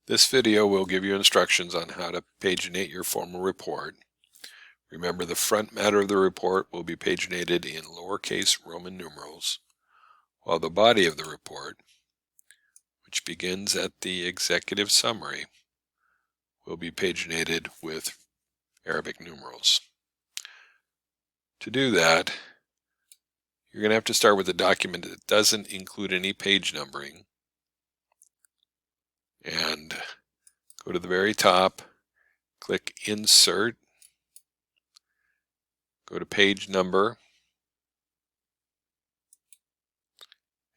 This video will give you instructions on how to paginate your formal report. Remember, the front matter of the report will be paginated in lowercase Roman numerals, while the body of the report, which begins at the executive summary, will be paginated with Arabic numerals. To do that, you're going to have to start with a document that doesn't include any page numbering, and go to the very top, click Insert, go to Page Number,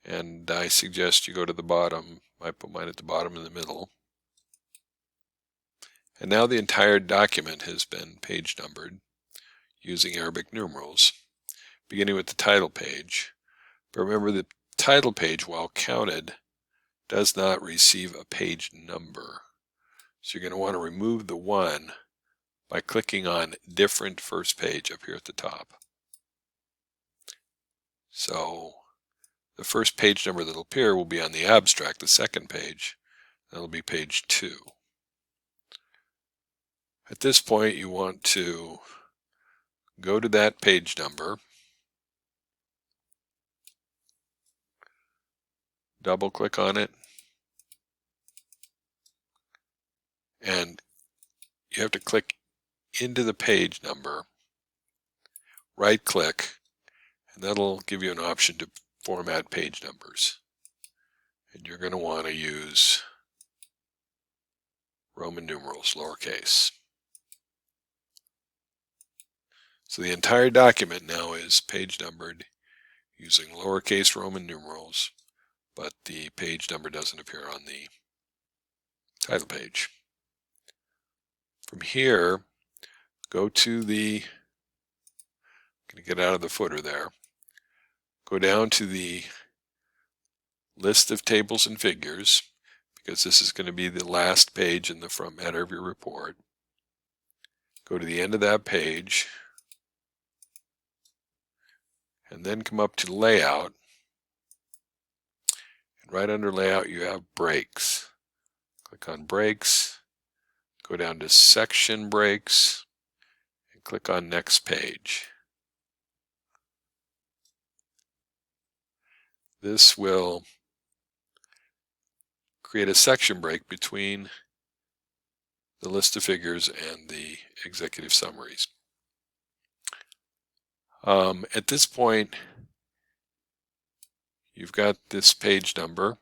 and I suggest you go to the bottom. I put mine at the bottom in the middle. And now the entire document has been page numbered using Arabic numerals, beginning with the title page. But remember, the title page, while counted, does not receive a page number. So you're going to want to remove the 1 by clicking on Different First Page up here at the top. So the first page number that will appear will be on the abstract, the second page. That'll be page 2. At this point, you want to go to that page number, double click on it, and you have to click into the page number, right click, and that'll give you an option to format page numbers. And you're going to want to use Roman numerals, lowercase. So the entire document now is page numbered using lowercase Roman numerals, but the page number doesn't appear on the title page. From here, go to the, I'm going to get out of the footer there, go down to the list of tables and figures, because this is going to be the last page in the front matter of your report. Go to the end of that page, and then come up to Layout, and right under Layout you have Breaks. Click on Breaks, go down to Section Breaks, and click on Next Page. This will create a section break between the list of figures and the executive summaries. At this point, you've got this page number,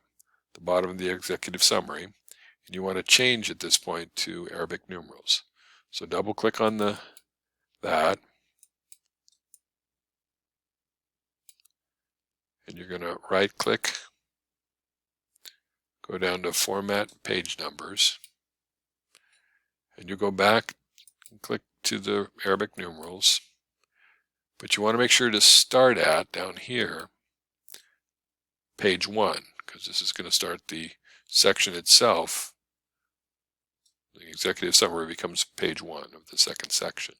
the bottom of the executive summary, and you want to change at this point to Arabic numerals. So double click on that, and you're going to right click, go down to Format Page Numbers, and you go back and click to the Arabic numerals. But you want to make sure to start at, down here, page 1, because this is going to start the section itself. The executive summary becomes page 1 of the second section.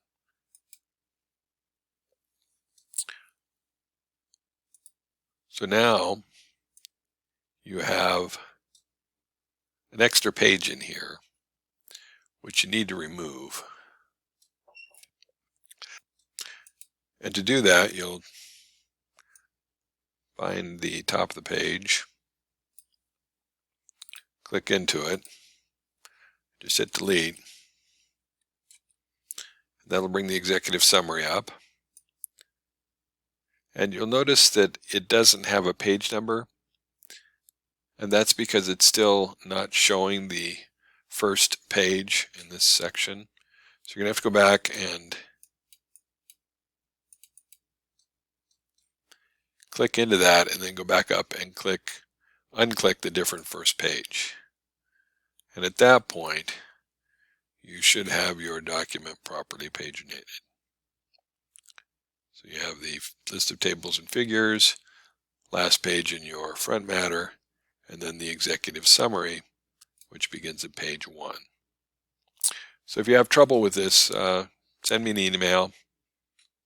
So now you have an extra page in here, which you need to remove. And to do that, you'll find the top of the page, click into it, just hit delete. That'll bring the executive summary up. And you'll notice that it doesn't have a page number, and that's because it's still not showing the first page in this section. So you're going to have to go back and click into that, and then go back up and unclick the different first page. And at that point, you should have your document properly paginated. So you have the list of tables and figures, last page in your front matter, and then the executive summary, which begins at page 1. So if you have trouble with this, send me an email.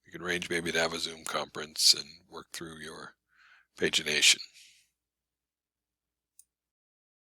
You can arrange maybe to have a Zoom conference and work through your pagination.